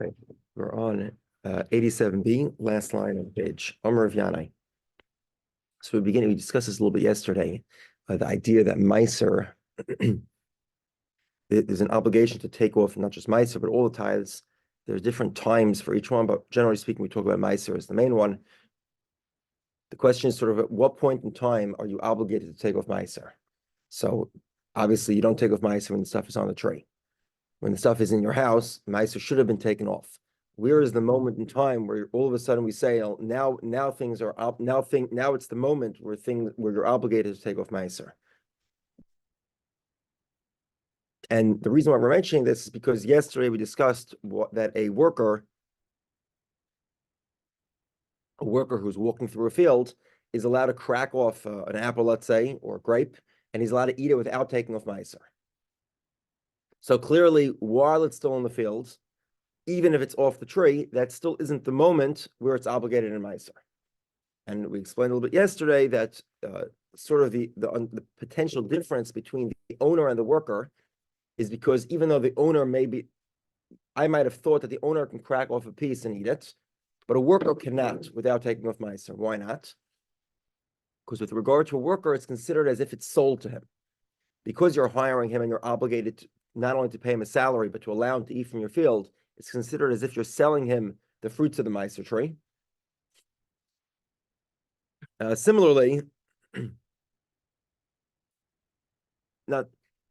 Okay. We're on 87b, last line of page. Omer of Yanai. So we discussed this a little bit yesterday, the idea that Meiser, there's an obligation to take off not just Meiser, but all the tithes. There's different times for each one, but generally speaking, we talk about Meiser as the main one. The question is sort of at what point in time are you obligated to take off Meiser? So obviously you don't take off Meiser when the stuff is on the tree. When the stuff is in your house, Meiser should have been taken off. Where is the moment in time where all of a sudden we say, oh, now things are up, now it's the moment where you're obligated to take off Meiser. And the reason why we're mentioning this is because yesterday we discussed that a worker who's walking through a field is allowed to crack off an apple, let's say, or a grape, and he's allowed to eat it without taking off Meiser. So clearly, while it's still in the field, even if it's off the tree, that still isn't the moment where it's obligated in Meiser. And we explained a little bit yesterday that sort of the potential difference between the owner and the worker is because even though the owner I might have thought that the owner can crack off a piece and eat it, but a worker cannot without taking off Meiser. Why not? Because with regard to a worker, it's considered as if it's sold to him. Because you're hiring him and you're obligated not only to pay him a salary, but to allow him to eat from your field, it's considered as if you're selling him the fruits of the Meiser tree. Similarly,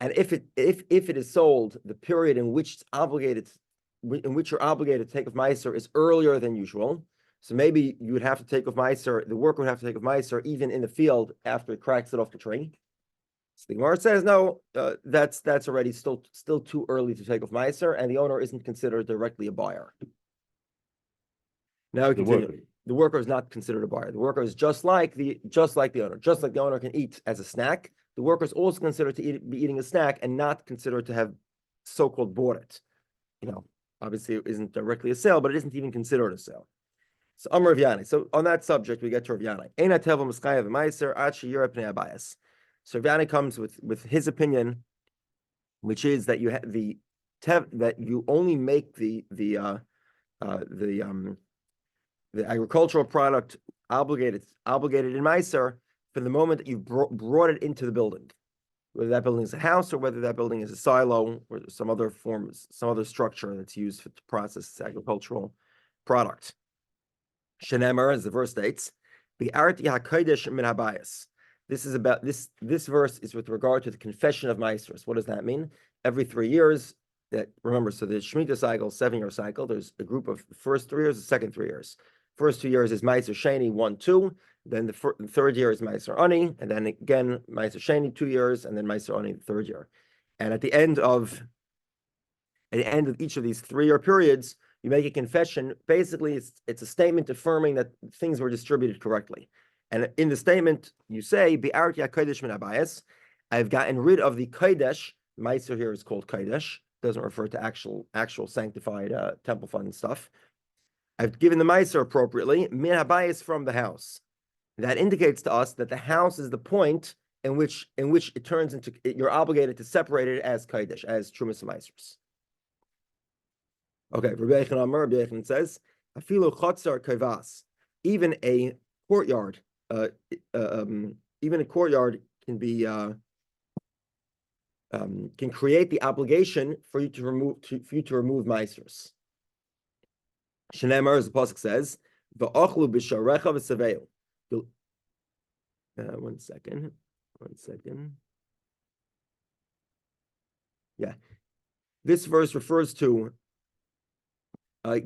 if it is sold, the period in which you're obligated to take off Meiser is earlier than usual. So maybe you would have to take off Meiser, the worker would have to take off Meiser even in the field after it cracks it off the tree. So the Gemara says, no, that's already still too early to take off Meiser, and the owner isn't considered directly a buyer. Now we continue. The worker is not considered a buyer. The worker is just like the owner. Just like the owner can eat as a snack, the worker is also considered to be eating a snack and not considered to have so-called bought it. Obviously it isn't directly a sale, but it isn't even considered a sale. So Amar Rav Yanai. So on that subject, we get to Rav Yanai. Eina tevel mischayev meiser ad sheyira pnei habayis. So Rav Yanai comes with his opinion, which is that that you only make the agricultural product obligated in Meiser from the moment that you brought it into the building, whether that building is a house or whether that building is a silo or some other structure that's used to process this agricultural product. Shenemar, as the verse states, "Bi'arti hakodesh min habayis." This is about this verse is with regard to the confession of Meisers. What does that mean? Every 3 years, remember, so the Shemitah cycle, 7-year cycle, there's a group of the first 3 years, the second 3 years. First 2 years is Meiser Sheni, 1, 2. Then the third year is Meiser Ani, and then again Meiser Sheni, 2 years, and then Meiser Ani, the third year. And at the end of each of these 3-year periods, you make a confession. Basically, it's a statement affirming that things were distributed correctly. And in the statement, you say, "Bi'arti hakodesh min habayis." I've gotten rid of the kodesh. Meiser here is called kodesh. Doesn't refer to actual sanctified temple fund stuff. I've given the Meiser appropriately, min habayis, from the house. That indicates to us that the house is the point in which it turns into, you're obligated to separate it as kodesh, as trumas and Meisers. Okay, Rabbi Yochanan says, "Afilu chotzar kavas." Even a courtyard, can be can create the obligation for you to remove Meisers. Shenemar, as the pasuk says, "V'achlu b'sharecha v'saveu." One second. Yeah, this verse refers to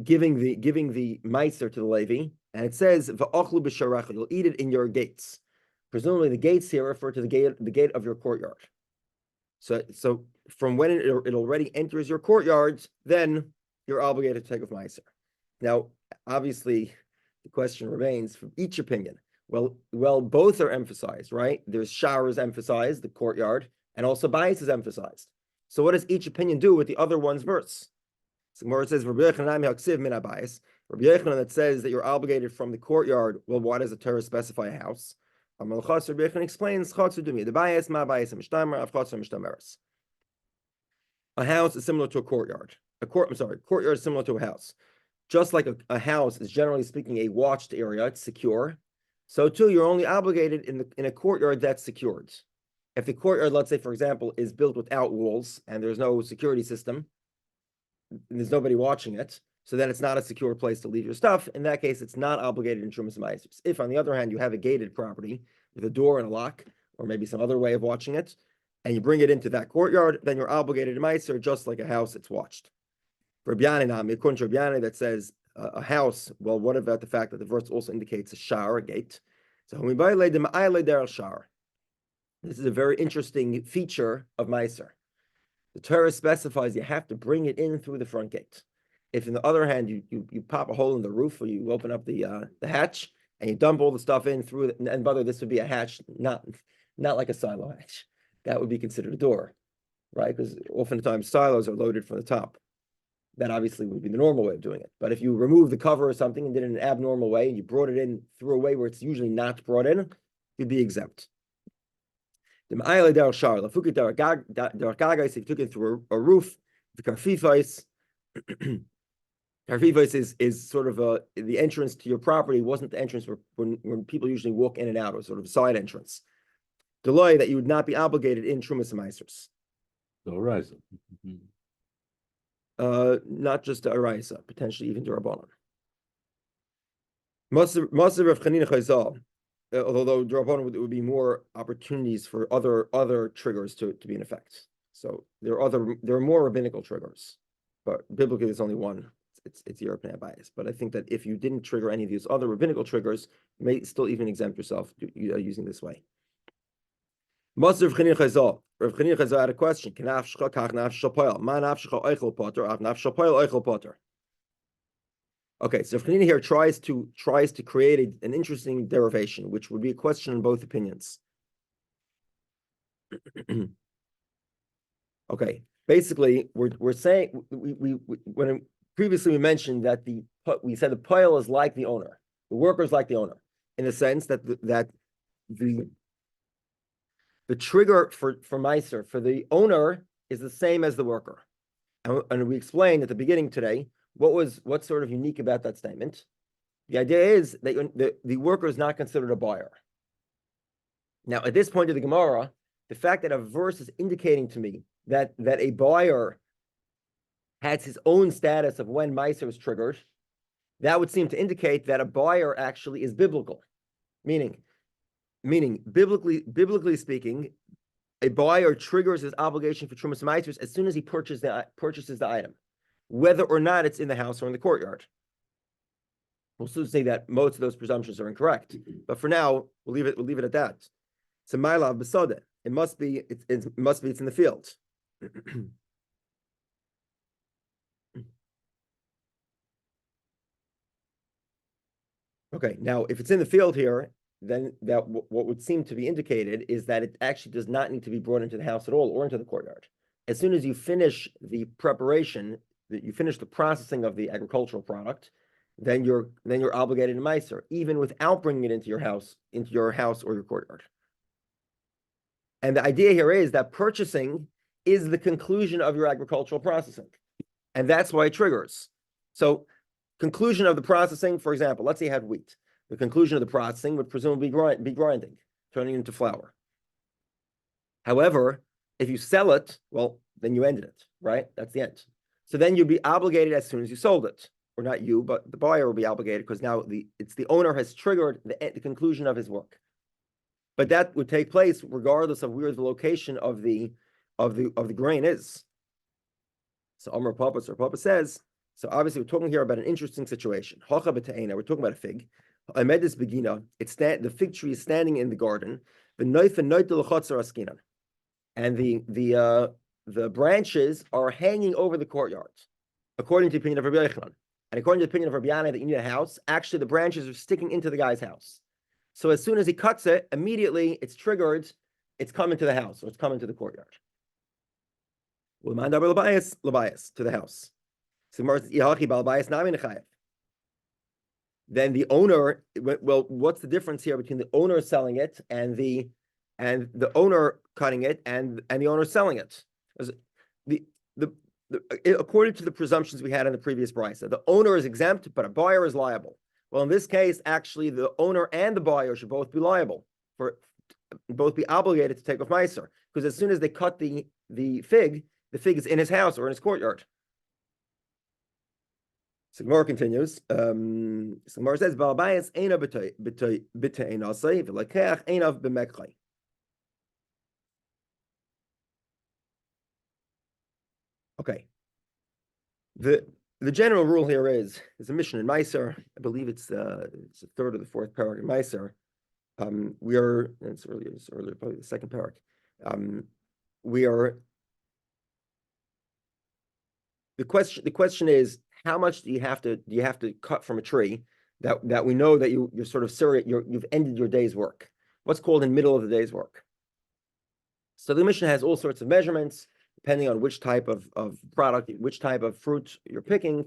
giving the Meiser to the Levi, and it says "V'achlu b'sharecha." You'll eat it in your gates. Presumably, the gates here refer to the gate of your courtyard. So from when it already enters your courtyard, then you're obligated to take off Meiser. Now, obviously, the question remains from each opinion. Well, both are emphasized, right? There's showers emphasized, the courtyard, and also bias is emphasized. So what does each opinion do with the other one's verse? So Gemara says, Rabbi Yochanan that says that you're obligated from the courtyard. Well, why does the Torah specify a house? Rabbi Yochanan explains, a house is similar to a courtyard. courtyard is similar to a house. Just like a house is generally speaking a watched area, it's secure. So too, you're only obligated in a courtyard that's secured. If the courtyard, let's say, for example, is built without walls and there's no security system, and there's nobody watching it, so then it's not a secure place to leave your stuff. In that case, it's not obligated in Trumas Meisers. If, on the other hand, you have a gated property with a door and a lock, or maybe some other way of watching it, and you bring it into that courtyard, then you're obligated in Meiser, just like a house it's watched. For According to Rabbi that says a house, well, what about the fact that the verse also indicates a shower, a gate? So this is a very interesting feature of Meiser. The Torah specifies you have to bring it in through the front gate. If, on the other hand, you pop a hole in the roof, or you open up the hatch and you dump all the stuff in through it, and by the way, this would be a hatch, not like a silo hatch. That would be considered a door, right? Because oftentimes silos are loaded from the top. That obviously would be the normal way of doing it. But if you remove the cover or something and did it in an abnormal way, and you brought it in through a way where it's usually not brought in, you'd be exempt. If you took it through a roof, the karfifais, karfifais is sort of the entrance to your property wasn't the entrance when people usually walk in and out, or sort of a side entrance. Delay that you would not be obligated in Trumas and Meisers. The horizon. Not just the Araisa, potentially even the Rabbanon. Maser of Chanina Chazal, although the Rabbanon would be more opportunities for other triggers to be in effect. So there are more rabbinical triggers, but biblically there's only one. It's European bias. But I think that if you didn't trigger any of these other rabbinical triggers, you may still even exempt yourself using this way. Maser of Chanina Chazal. Rav Chanina Chazal had a question. Okay, so Rav Chanina here tries to create an interesting derivation, which would be a question in both opinions. Okay, basically, we're saying when previously we mentioned that we said the poil is like the owner, the worker is like the owner, in the sense that the trigger for Meiser, for the owner, is the same as the worker. And we explained at the beginning today what's sort of unique about that statement. The idea is that the worker is not considered a buyer. Now, at this point of the Gemara, the fact that a verse is indicating to me that a buyer has his own status of when Meiser is triggered, that would seem to indicate that a buyer actually is biblical. Meaning, biblically speaking, a buyer triggers his obligation for Trumas Meisers as soon as he purchases the item, whether or not it's in the house or in the courtyard. We'll soon say that most of those presumptions are incorrect, but for now we'll leave it at that. So Mailav Besode, it must be it's in the field. Okay, now if it's in the field here, then that what would seem to be indicated is that it actually does not need to be brought into the house at all or into the courtyard. As soon as you finish the preparation, that you finish the processing of the agricultural product, then you're obligated in Meiser, even without bringing it into your house or your courtyard. And the idea here is that purchasing is the conclusion of your agricultural processing, and that's why it triggers. So, conclusion of the processing, for example, let's say you had wheat. The conclusion of the processing would presumably be grinding, turning into flour. However, if you sell it, well, then you ended it, right? That's the end. So then you'd be obligated as soon as you sold it, or not you, but the buyer will be obligated because now it's the owner has triggered the conclusion of his work. But that would take place regardless of where the location of the grain is. So Amar Papa says. So obviously we're talking here about an interesting situation. We're talking about a fig. The fig tree is standing in the garden. And the branches are hanging over the courtyard, according to the opinion of Rabbi Yochanan. And according to the opinion of Rabbi Yana, that you need a house, actually the branches are sticking into the guy's house. So as soon as he cuts it, immediately it's triggered, it's coming to the house, or it's coming to the courtyard. To the house. Then the owner, well, what's the difference here between the owner selling it and the owner cutting it and the owner selling it? The according to the presumptions we had in the previous brisa, the owner is exempt, but a buyer is liable. Well, in this case, actually, the owner and the buyer should both be liable, both be obligated to take off meiser, because as soon as they cut the fig is in his house or in his courtyard. So Gemara continues. So Gemara says, "Ba'abayis eina b'tei einasei v'lekech einav b'mekchay." Okay. The general rule here is there's a mission in Meiser. I believe it's the third or the fourth parak in Meiser. It's earlier, probably the second parak. The question is, how much do you have to cut from a tree that we know that you're sort of serious, you've ended your day's work? What's called in middle of the day's work? So the mission has all sorts of measurements depending on which type of product, which type of fruit you're picking.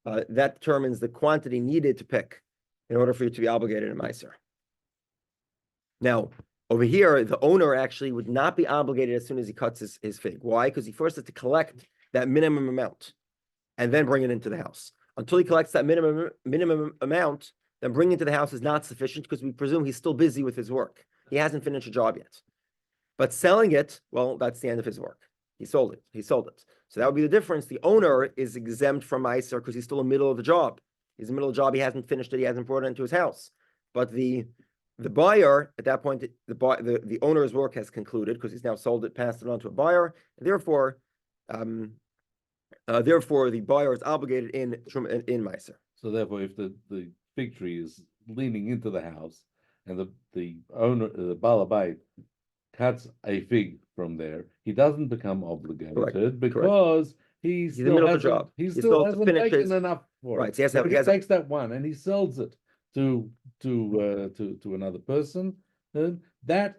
That determines the quantity needed to pick in order for you to be obligated in Meiser. Now, over here, the owner actually would not be obligated as soon as he cuts his fig. Why? Because he first has to collect that minimum amount and then bring it into the house. Until he collects that minimum amount, then bringing it to the house is not sufficient because we presume he's still busy with his work. He hasn't finished a job yet. But selling it, well, that's the end of his work. He sold it. So that would be the difference. The owner is exempt from Meiser because he's still in the middle of the job. He's in the middle of the job. He hasn't finished it. He hasn't brought it into his house. But the buyer, at that point, the owner's work has concluded because he's now sold it, passed it on to a buyer. Therefore, the buyer is obligated in Meiser. So therefore, if the fig tree is leaning into the house and the owner, the balabait, cuts a fig from there, he doesn't become obligated because he's in the middle of the job. He still hasn't taken enough for it. So he takes that one and he sells it to another person, that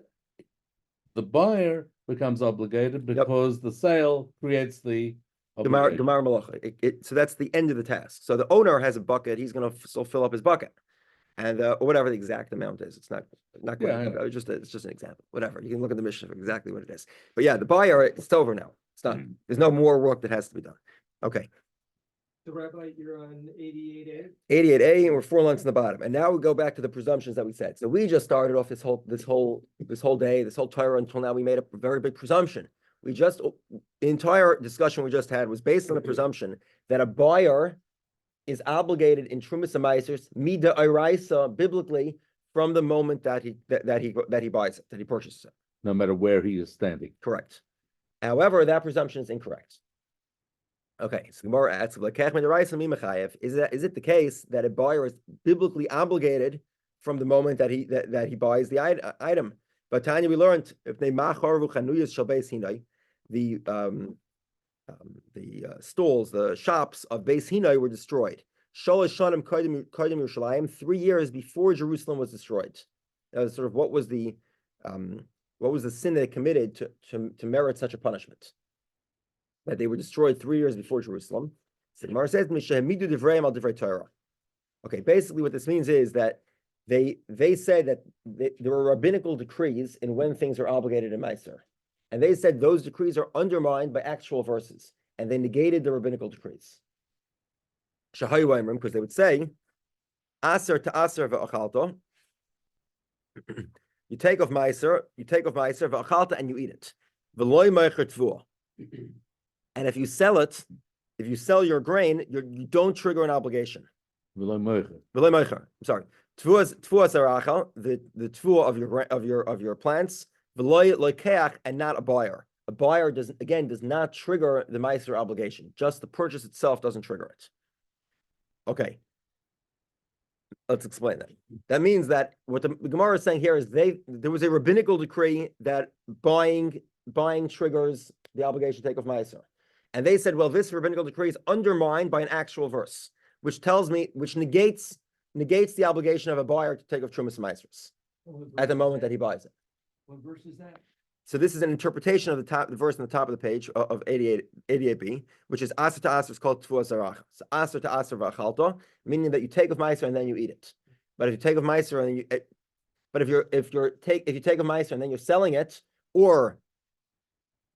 the buyer becomes obligated because the sale creates the obligation. Gemara Malacha. So that's the end of the task. So the owner has a bucket; he's going to still fill up his bucket, and or whatever the exact amount is. It's not quite. It's just an example. Whatever, you can look at the Mishnah for exactly what it is. But yeah, the buyer, it's over now. It's done. There's no more work that has to be done. Okay. So Rabbi, you're on 88A? 88A, and we're 4 lines in the bottom. And now we go back to the presumptions that we said. So we just started off this whole day, this whole Torah until now. We made a very big presumption. The entire discussion we just had was based on the presumption that a buyer is obligated in Trumas and Meisers, mida iraisa, biblically, from the moment that he buys it, that he purchases it. No matter where he is standing. Correct. However, that presumption is incorrect. Okay, so Gemara asks, is it the case that a buyer is biblically obligated from the moment that he buys the item? But Tanya, we learned if they the stalls, the shops of Beis Hinai were destroyed. 3 years before Jerusalem was destroyed. That was sort of what was the sin they committed to merit such a punishment? That they were destroyed 3 years before Jerusalem. So Gemara says, okay, basically what this means is that they say that there are rabbinical decrees in when things are obligated in Meiser. And they said those decrees are undermined by actual verses, and they negated the rabbinical decrees. Because they would say, Aser to Aser v'achalta, you take off Meiser v'achalta, and you eat it. V'loi meicher tvua. And if you sell your grain, you don't trigger an obligation. V'loi meicher. I'm sorry. Tvua sarachal, the tvua of your plants. V'loi loikeach, and not a buyer. A buyer does not trigger the meiser obligation. Just the purchase itself doesn't trigger it. Okay. Let's explain that. That means that what the Gemara is saying here is there was a rabbinical decree that buying triggers the obligation to take off meiser. And they said, well, this rabbinical decree is undermined by an actual verse, which negates the obligation of a buyer to take off trumas and meisers at the moment that he buys it. What verse is that? So this is an interpretation of the verse on the top of the page of 88b, which is aser to aser is called tvua zarach. So aser to aser v'achalta, meaning that you take off meiser and then you eat it. But if you take off meiser and if you take off meiser and then you're selling it, or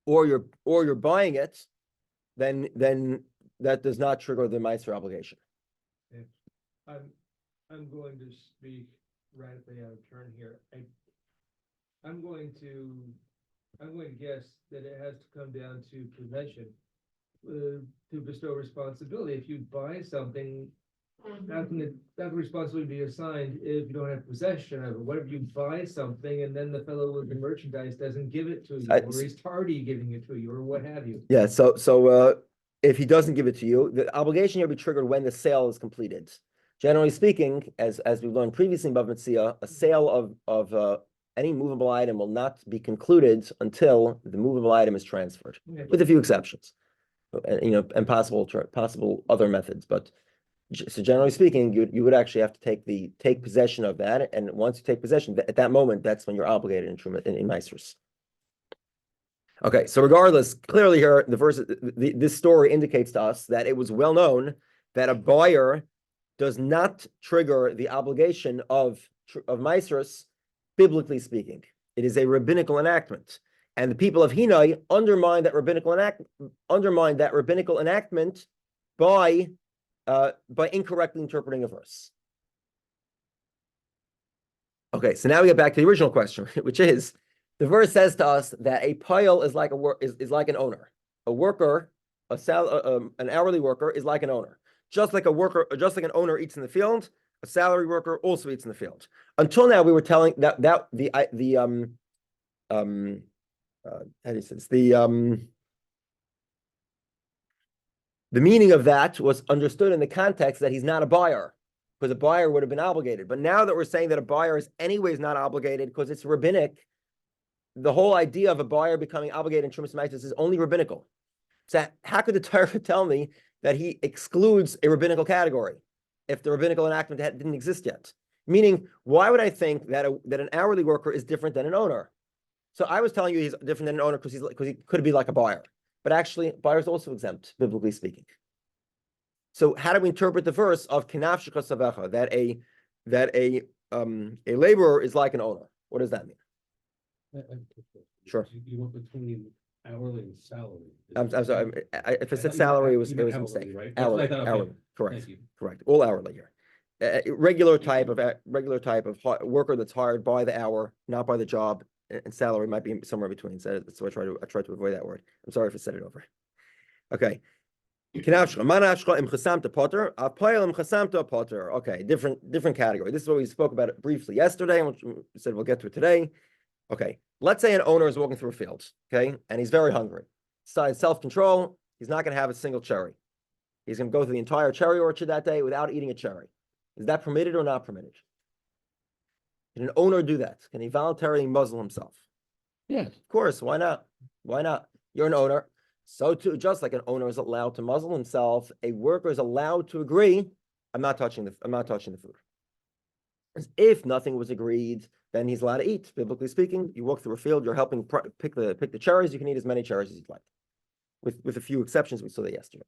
you're buying it, then that does not trigger the Meiser obligation. I'm going to speak radically out of turn here. I'm going to guess that it has to come down to possession, to bestow responsibility. If you buy something, how can the responsibility be assigned if you don't have possession of it? What if you buy something and then the fellow with the merchandise doesn't give it to you, or he's tardy giving it to you, or what have you? Yeah, so if he doesn't give it to you, the obligation will be triggered when the sale is completed. Generally speaking, as we learned previously in Bava Metzia, a sale of any movable item will not be concluded until the movable item is transferred, with a few exceptions, and possible other methods. But so generally speaking, you would actually have to take possession of that, and once you take possession, at that moment, that's when you're obligated in Meisers. Okay, so regardless, clearly here the verse, this story indicates to us that it was well known that a buyer does not trigger the obligation of Meisers, biblically speaking. It is a rabbinical enactment, and the people of Hinai undermine that rabbinical enactment by incorrectly interpreting a verse. Okay, so now we get back to the original question, which is, the verse says to us that a pile is like an owner. A worker, an hourly worker is like an owner. Just like an owner eats in the field, a salary worker also eats in the field. Until now, we were telling how do you say this? The meaning of that was understood in the context that he's not a buyer, because a buyer would have been obligated. But now that we're saying that a buyer is anyways not obligated because it's rabbinic, the whole idea of a buyer becoming obligated in Trumas Meises is only rabbinical. So how could the Torah tell me that he excludes a rabbinical category if the rabbinical enactment didn't exist yet? Meaning, why would I think that an hourly worker is different than an owner? So I was telling you he's different than an owner because he could be like a buyer, but actually buyers also exempt, biblically speaking. So how do we interpret the verse of Kinafshika Savecha, that a laborer is like an owner? What does that mean? Sure. You went between hourly and salary. I'm sorry. If I said salary, it was a mistake. Right? Hourly, That's what I thought, hourly. okay. Correct. Thank you. Correct. All hourly here. Regular type of worker that's hired by the hour, not by the job, and salary might be somewhere between. So that's why I try to avoid that word. I'm sorry if I said it over. Okay. Okay, different category. This is what we spoke about it briefly yesterday, and we said we'll get to it today. Okay, let's say an owner is walking through a field, okay, and he's very hungry. Decides self-control, he's not going to have a single cherry. He's going to go through the entire cherry orchard that day without eating a cherry. Is that permitted or not permitted? Can an owner do that? Can he voluntarily muzzle himself? Yes. Of course, why not? Why not? You're an owner. So too, just like an owner is allowed to muzzle himself, a worker is allowed to agree, I'm not touching the food. If nothing was agreed, then he's allowed to eat. Biblically speaking, you walk through a field, you're helping pick the cherries. You can eat as many cherries as you'd like, with a few exceptions. We saw that yesterday.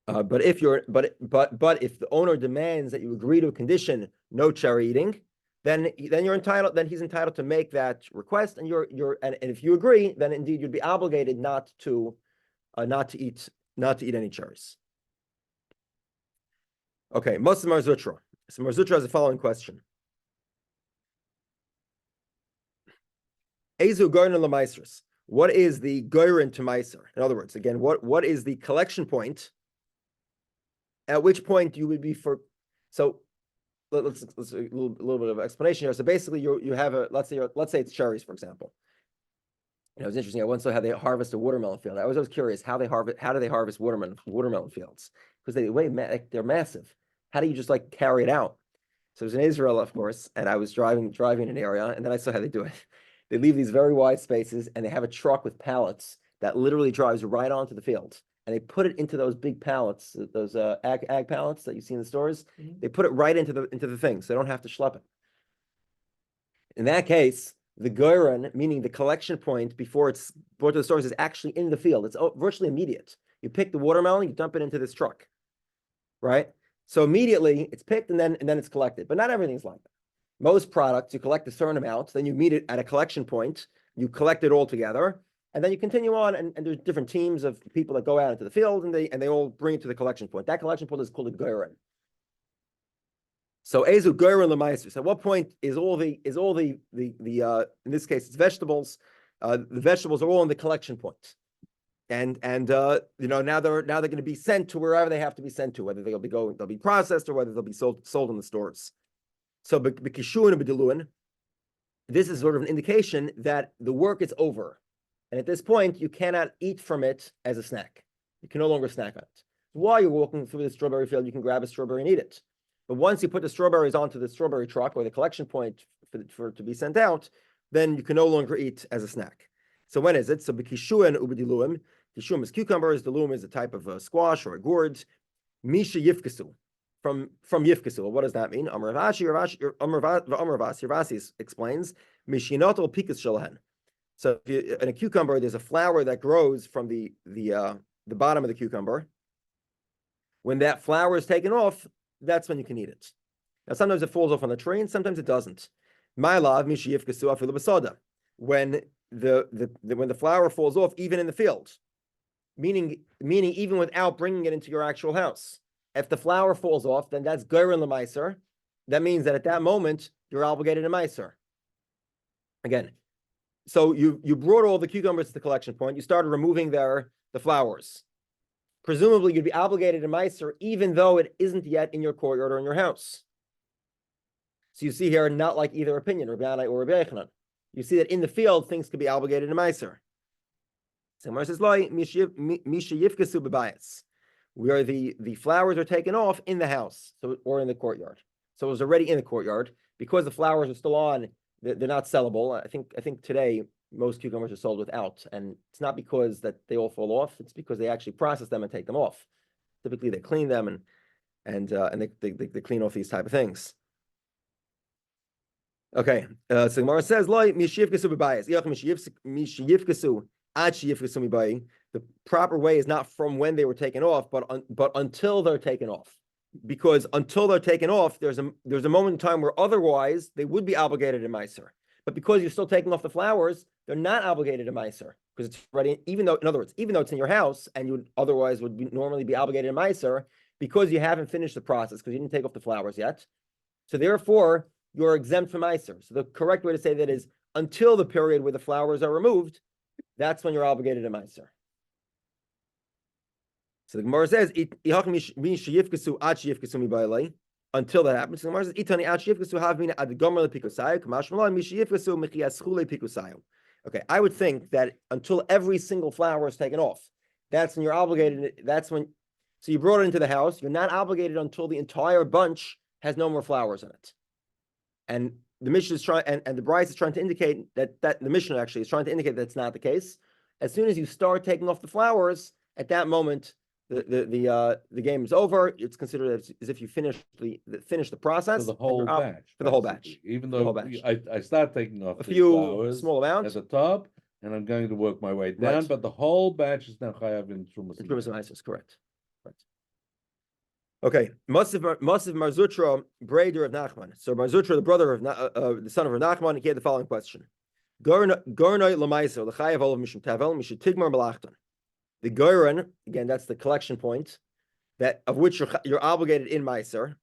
But if if the owner demands that you agree to a condition, no cherry eating, then you're entitled. Then he's entitled to make that request, and and if you agree, then indeed you'd be obligated not to eat any cherries. Okay, Moshe Mar Zutra. So Mar Zutra has the following question: Ezu goyren lemaisers. What is the goyren to meiser? In other words, again, what is the collection point? At which point you would be for? So let's a little bit of explanation here. So basically, you have let's say it's cherries, for example. It was interesting. I once saw how they harvest a watermelon field. I was always curious how do they harvest watermelon fields, because they're massive. How do you just like carry it out? So it was in Israel, of course, and I was driving in an area, and then I saw how they do it. They leave these very wide spaces, and they have a truck with pallets that literally drives right onto the field, and they put it into those big pallets, those ag pallets that you see in the stores. Mm-hmm. They put it right into the thing, so they don't have to schlep it. In that case, the goyren, meaning the collection point before it's brought to the stores, is actually in the field. It's virtually immediate. You pick the watermelon, you dump it into this truck, right? So immediately it's picked and then it's collected. But not everything's like that. Most products, you collect a certain amount, then you meet it at a collection point, you collect it all together, And then you continue on, and there's different teams of people that go out into the field, and they all bring it to the collection point. That collection point is called a goren. So ezu goren lemaisus. At what point is all the in this case it's vegetables. The vegetables are all in the collection point, and now they're going to be sent to wherever they have to be sent to, whether they'll be processed or whether they'll be sold in the stores. So b'kishuin and b'diluin, this is sort of an indication that the work is over, and at this point you cannot eat from it as a snack. You can no longer snack on it. While you're walking through the strawberry field, you can grab a strawberry and eat it. But once you put the strawberries onto the strawberry truck or the collection point for it to be sent out, then you can no longer eat as a snack. So when is it? So b'kishuin u'b'diluim. Kishuim is cucumbers. Diluim is a type of squash or a gourd. Misha yifkasu. From yifkasu. What does that mean? Amar Ravasi explains. Mishinato pikas shalahen. So in a cucumber, there's a flower that grows from the bottom of the cucumber. When that flower is taken off, that's when you can eat it. Now, sometimes it falls off on the tree, and sometimes it doesn't. My love, mishiyifkasu afilu basada. When the flower falls off, even in the field, meaning even without bringing it into your actual house. If the flower falls off, then that's goren lemaiser. That means that at that moment you're obligated to meiser. Again, so you brought all the cucumbers to the collection point. You started removing the flowers. Presumably, you'd be obligated to meiser even though it isn't yet in your courtyard or in your house. So you see here, not like either opinion, Rabbi Yanai or Rabbi Yechanan. You see that in the field, things could be obligated to meiser. So Gemara says, misha yifkasu b'bayis, where the flowers are taken off in the house, or in the courtyard. So it was already in the courtyard because the flowers are still on. They're not sellable. I think today most cucumbers are sold without, and it's not because that they all fall off. It's because they actually process them and take them off. Typically, they clean them and they clean off these type of things. Okay, so Gemara says, the proper way is not from when they were taken off, but until they're taken off. Because until they're taken off, there's a moment in time where otherwise they would be obligated to meiser. But because you're still taking off the flowers, they're not obligated to meiser because it's already. In other words, even though it's in your house and you would normally be obligated to meiser, because you haven't finished the process because you didn't take off the flowers yet. So therefore, you're exempt from meiser. So the correct way to say that is until the period where the flowers are removed, that's when you're obligated to meiser. So the Gemara says, until that happens. So the Gemara says, okay, I would think that until every single flower is taken off, that's when you're obligated. So you brought it into the house. You're not obligated until the entire bunch has no more flowers in it. And the Mishnah is trying, and the Bryce is trying to indicate that the Mishnah actually is trying to indicate that's not the case. As soon as you start taking off the flowers, at that moment, the game is over. It's considered as if you finish the process for the whole batch. For the whole batch. Even though I start taking off a few flowers small amounts at the top, and I'm going to work my way down, but the whole batch is now chayav in Trumas. Correct. Right. Okay. Masiv Marzutra, brother of Nachman. So Marzutra, the brother of the son of Nachman, he had the following question: Gornoi lamaisa the chayav olav mishum tavel mishum tigmar malachton. The goren, again, that's the collection point that of which you're obligated in meiser,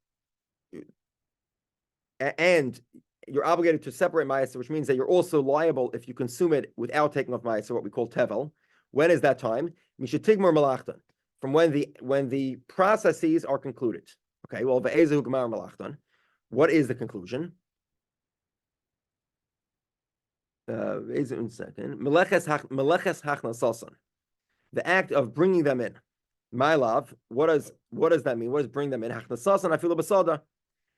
and you're obligated to separate meiser, which means that you're also liable if you consume it without taking off meiser, what we call tevel. When is that time? Mishatigmar malachton, from when the processes are concluded. Okay, well, ve'ezu gemar malachton. What is the conclusion? Second, meleches hachnasasan. The act of bringing them in, my love. What does that mean? What does bring them in? Hachnasasan afilu basada.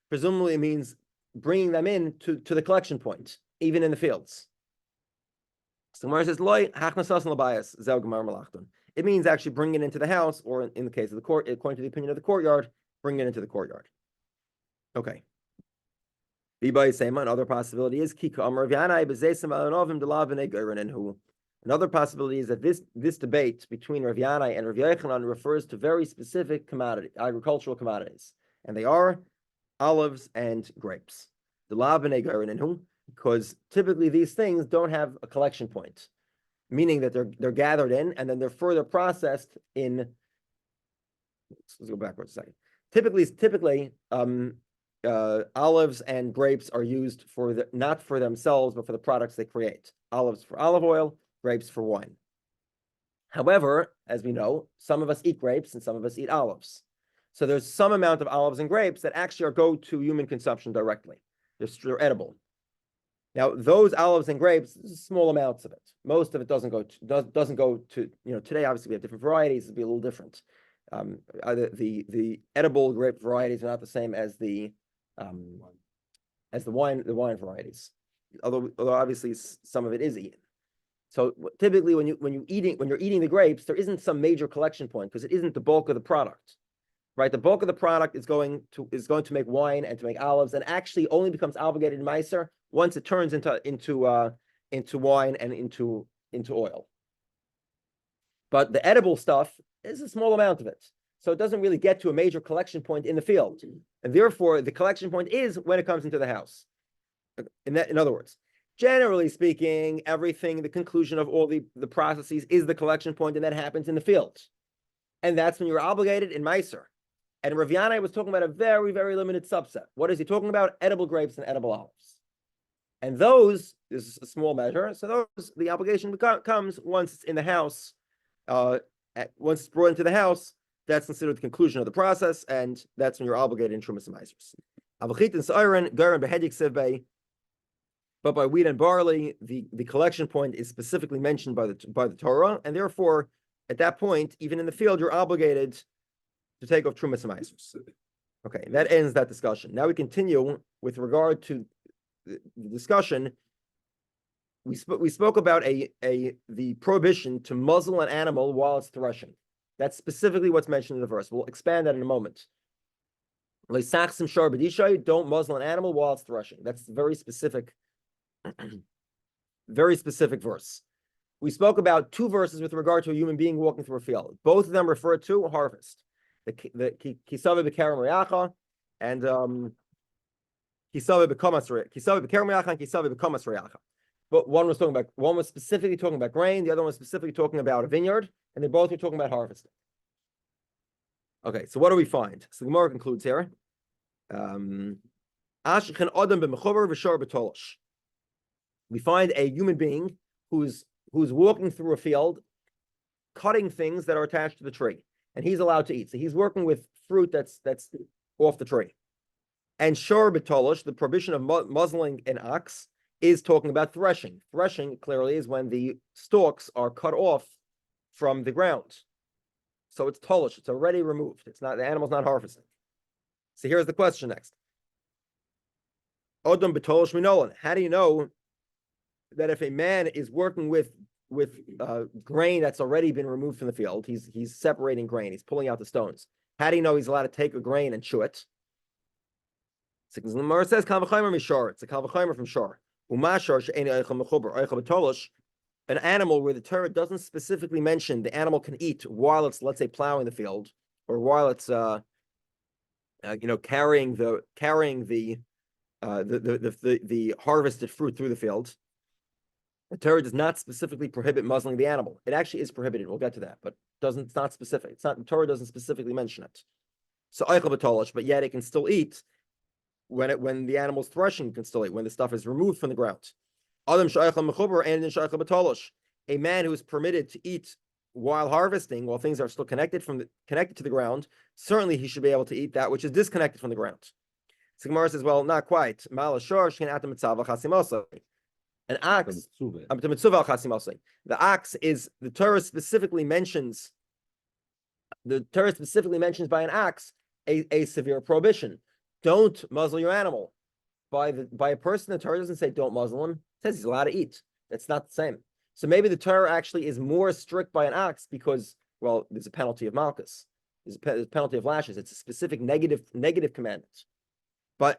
Presumably, it means bringing them in to the collection point, even in the fields. So Gemara says, "Loi hachnasasan labayas zel gemar malachton." It means actually bringing it into the house, or in the case of the court, according to the opinion of the courtyard, bring it into the courtyard. Okay. Another possibility is Another possibility is that this debate between Rav Yanai and Rav Yechanan refers to very specific agricultural commodities, and they are olives and grapes. Because typically these things don't have a collection point. meaning that they're gathered in and then they're further processed in. Let's go backwards a second. Typically, olives and grapes are used for not for themselves, but for the products they create. Olives for olive oil, grapes for wine. However, as we know, some of us eat grapes and some of us eat olives. So there's some amount of olives and grapes that actually go to human consumption directly. They're edible. Now, those olives and grapes, small amounts of it. Most of it doesn't go to, today obviously we have different varieties, it'd be a little different. The edible grape varieties are not the same as the wine varieties. Although obviously some of it is eaten. So typically when you're eating the grapes, there isn't some major collection point because it isn't the bulk of the product. Right, the bulk of the product is going to make wine and to make olives, and actually only becomes obligated in Meiser once it turns into wine and into oil. But the edible stuff is a small amount of it, so it doesn't really get to a major collection point in the field, and therefore the collection point is when it comes into the house. In other words, generally speaking, everything, the conclusion of all the processes is the collection point, and that happens in the field, and that's when you're obligated in Meiser. And Rav Yanai was talking about a very, very limited subset. What is he talking about? Edible grapes and edible olives. And those, this is a small measure, so the obligation comes once it's in the house. Once it's brought into the house, that's considered the conclusion of the process, and that's when you're obligated in Trumas and Meisers. But by wheat and barley, the collection point is specifically mentioned by the Torah, and therefore, at that point, even in the field, you're obligated to take off Trumas and Meisers. Okay, that ends that discussion. Now we continue with regard to the discussion. We spoke about the prohibition to muzzle an animal while it's threshing. That's specifically what's mentioned in the verse. We'll expand that in a moment. Don't muzzle an animal while it's threshing. That's very specific, very specific verse. We spoke about two verses with regard to a human being walking through a field. Both of them refer to harvest. The Kisave b'Kerem Reyacha and Kisave b'Kamas Reyacha. But one was specifically talking about grain, the other one was specifically talking about a vineyard, and they both were talking about harvesting. Okay, so what do we find? So the Gemara concludes here. We find a human being who's walking through a field, cutting things that are attached to the tree. And he's allowed to eat. So he's working with fruit that's off the tree. And shor b'tolosh, the prohibition of muzzling an ox, is talking about threshing. Threshing clearly is when the stalks are cut off from the ground. So it's tolosh, it's already removed. It's not, the animal's not harvesting. So here's the question next. Odom b'tolosh minolan. How do you know that if a man is working with grain that's already been removed from the field, he's separating grain, he's pulling out the stones. How do you know he's allowed to take a grain and chew it? So the Gemara says, Kal v'chomer mishor. It's a Kal v'chomer from shor. Umashor she'eni eichel mechuber, eichel b'tolosh. An animal where the Torah doesn't specifically mention the animal can eat while it's, let's say, plowing the field, or while it's carrying the harvested fruit through the field. The Torah does not specifically prohibit muzzling the animal. It actually is prohibited. We'll get to that, but it's not specific. It's not, the Torah doesn't specifically mention it. So eichel b'tolosh, but yet it can still eat when the animal's threshing. It can still eat when the stuff is removed from the ground. Adam sheichel mechuber and in sheichel b'tolosh. A man who is permitted to eat while harvesting, while things are still connected to the ground, certainly he should be able to eat that which is disconnected from the ground. So Gemara says, well, not quite. An ox, the ox is, the Torah specifically mentions by an ox a severe prohibition. Don't muzzle your animal. By a person, the Torah doesn't say don't muzzle him. It says he's allowed to eat. That's not the same. So maybe the Torah actually is more strict by an ox because, well, there's a penalty of malchus. There's a penalty of lashes. It's a specific negative commandment.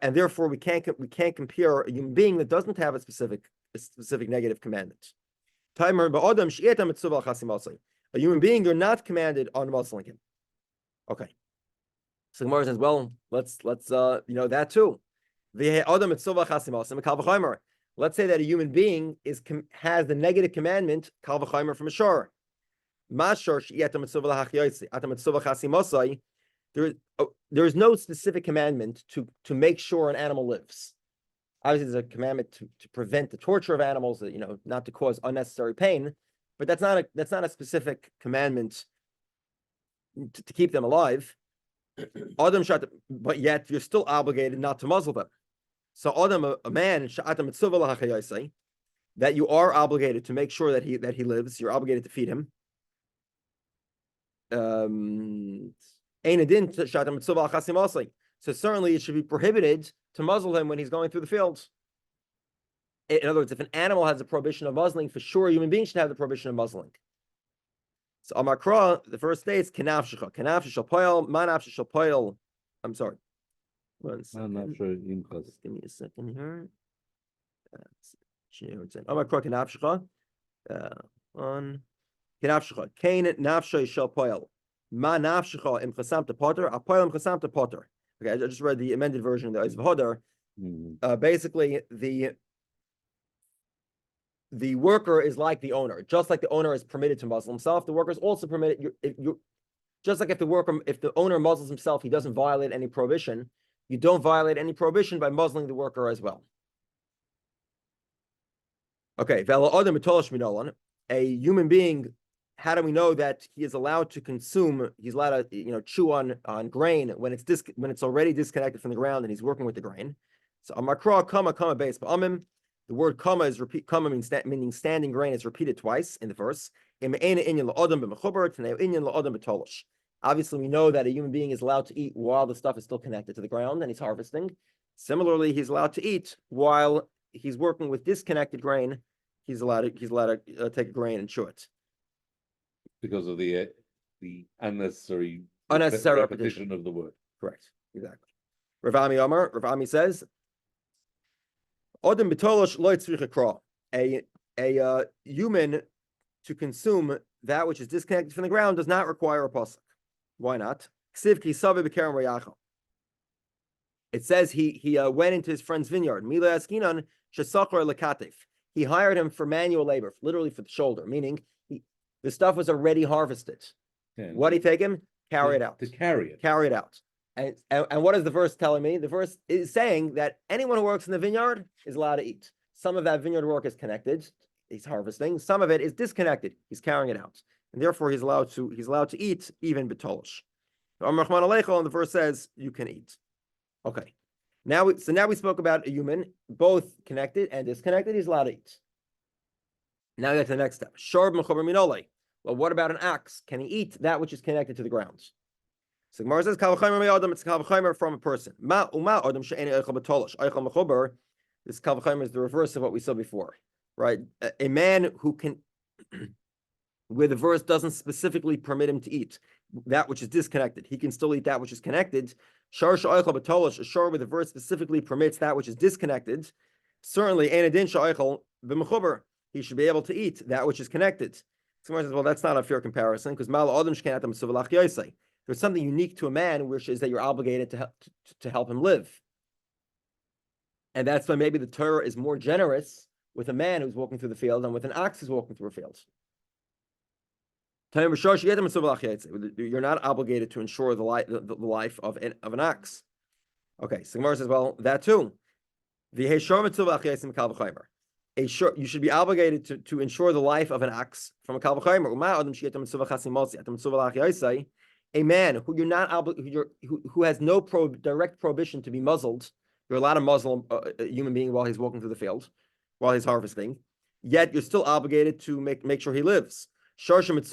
And therefore we can't compare a human being that doesn't have a specific negative commandment. A human being, you're not commanded on muzzling him. Okay. So Gemara says, well, let's that too. Let's say that a human being has the negative commandment, kal v'chaimer from a shor. There is no specific commandment to make sure an animal lives. Obviously, there's a commandment to prevent the torture of animals, not to cause unnecessary pain, but that's not a specific commandment to keep them alive. But yet you're still obligated not to muzzle them. So Adam, a man, that you are obligated to make sure that he lives, you're obligated to feed him. So certainly it should be prohibited to muzzle him when he's going through the fields. In other words, if an animal has a prohibition of muzzling, for sure a human being should have the prohibition of muzzling. So Amakra, the first states, Kanafshicha. Kanafshishal poil, Manafshishal poil. I'm sorry. One second. Just give me a second here. Amakra Kanafshicha. On Kanafshicha. Kain Nafshay Shal poil. Manafshicha im Chasamta Potter. A poil im Chasamta Potter. Okay, I just read the amended version of the Eis V'Hodar. Basically, the worker is like the owner. Just like the owner is permitted to muzzle himself, the worker is also permitted. Just like if the owner muzzles himself, he doesn't violate any prohibition. You don't violate any prohibition by muzzling the worker as well. Okay, a human being. How do we know that he is allowed to consume? He's allowed to, chew on grain when it's already disconnected from the ground and he's working with the grain. So Amakra Kamma base Ba'amim. The word Kamma is repeat. Kamma meaning standing grain is repeated twice in the verse. Obviously, we know that a human being is allowed to eat while the stuff is still connected to the ground and he's harvesting. Similarly, he's allowed to eat while he's working with disconnected grain. He's allowed to take a grain and chew it because of the unnecessary repetition of the word. Correct. Exactly. Rav Ami says, Odem b'tolosh lo yitzrich kra. A human to consume that which is disconnected from the ground does not require a pasuk. Why not? It says he went into his friend's vineyard. Mila askinan shesachar lekatif. He hired him for manual labor, literally for the shoulder, meaning the stuff was already harvested. Yeah. What did he take him? Carry it out. To carry it. Carry it out. And what is the verse telling me? The verse is saying that anyone who works in the vineyard is allowed to eat. Some of that vineyard work is connected. He's harvesting. Some of it is disconnected. He's carrying it out. And therefore he's allowed to eat even betolish. And the verse says you can eat. Okay. Now we spoke about a human, both connected and disconnected. He's allowed to eat. Now we get to the next step. Well, what about an ox? Can he eat that which is connected to the ground? So Gemara says, it's kal v'chaimer from a person. This kal v'chaimer is the reverse of what we saw before, right? A man who can, where the verse doesn't specifically permit him to eat that which is disconnected, he can still eat that which is connected. A shor where the verse specifically permits that which is disconnected, certainly he should be able to eat that which is connected. So Gemara says, well, that's not a fair comparison because there's something unique to a man, which is that you're obligated to help him live. And that's why maybe the Torah is more generous with a man who's walking through the field than with an ox who's walking through a field. You're not obligated to ensure the life of an ox. Okay, so Gemara says, well, that too. You should be obligated to ensure the life of an ox from a kal v'chaimer. A man who you're not who has no direct prohibition to be muzzled. You're allowed to muzzle a human being while he's walking through the field, while he's harvesting. Yet you're still obligated to make sure he lives. An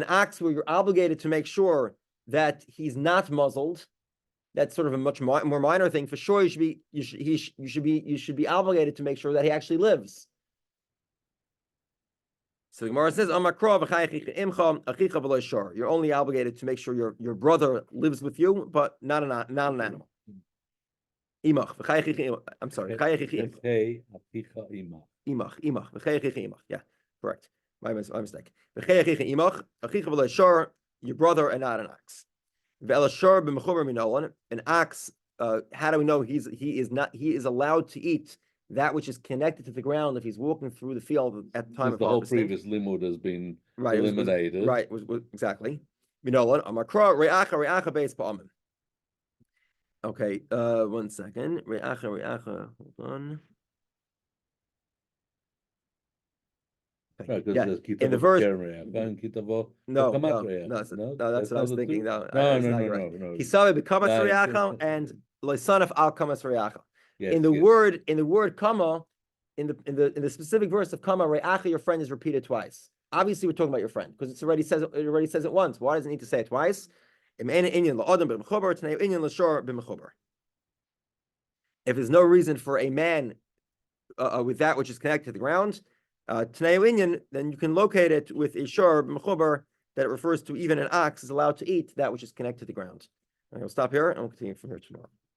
ox where you're obligated to make sure that he's not muzzled. That's sort of a much more minor thing. For sure, you should be obligated to make sure that he actually lives. So the Gemara says, you're only obligated to make sure your brother lives with you, but not an animal. I'm sorry. Yeah, correct. My mistake. Your brother and not an ox. An ox how do we know he is allowed to eat that which is connected to the ground if he's walking through the field at the time Because of the whole harvesting? previous limud has been Right, eliminated. was exactly. Minolan, Amakra, Reacha Beis Ba'amin. Okay, 1 second. Reacha, hold on. Okay, Right, because yeah, there's in the kitavo verse, and kitavo no, kamat no, reach. no, that's what I was not the thinking. two? No, No, it's no, not no, correct. no. He saw it bekamas No, reacha and loisanaf al kamas reacha. Yes, In the yes. word Kamma, in the specific verse of Kamma, reacha, your friend, is repeated twice. Obviously, we're talking about your friend because it already says it once. Why does it need to say it twice? If there's no reason for a man with that which is connected to the ground, then you can locate it with a shor b'mechubar that it refers to even an ox is allowed to eat that which is connected to the ground. I'll stop here and we'll continue from here tomorrow.